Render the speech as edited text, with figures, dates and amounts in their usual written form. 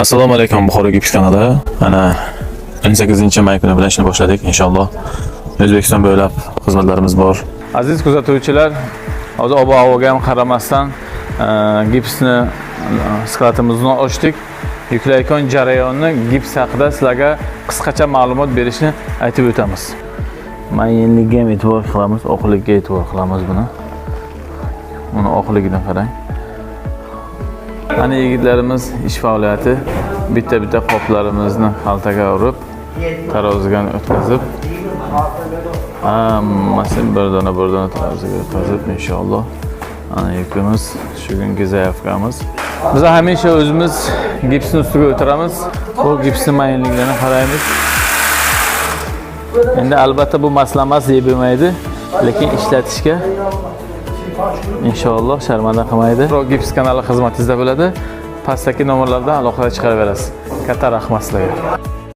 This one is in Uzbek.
Assalomu alaykum Buxoro Gips kanali. Ana 18-may kuni bilan ishni boshladik inshaalloh. O'zbekiston bo'ylab xizmatlarimiz bor. Aziz kuzatuvchilar, hozir ob-havoga ham qaramasdan gipsni sklatimizni ochdik. Yuklayotgan jarayonni gips haqida sizlarga qisqacha ma'lumot berishni aytib o'tamiz. Mayinligiga ham e'tibor qilamiz, oqligiga e'tibor qilamiz buni. Uni oqligidan qarang. Ana yigitlarimiz ish faoliyati bitta qoplarimizni xaltaga urib, taroziga o'tkazib, hammasini bir dona taroziga o'tkazib inshaalloh. Ana yukimiz, shu kungi zayafkamiz. Biz hamisha o'zimiz gipsni ustiga o'tiramiz. Bu gipsning mayinliklarini qaraymiz. Endi albatta bu maslamas deb bo'lmaydi, lekin ishlatishga inshaalloh sharmanda qilmaydi. Pro Gips kanali xizmatingizda bo'ladi. Pastdagi nomerlardan aloqa chiqaraverasiz. Katta rahmat sizlarga.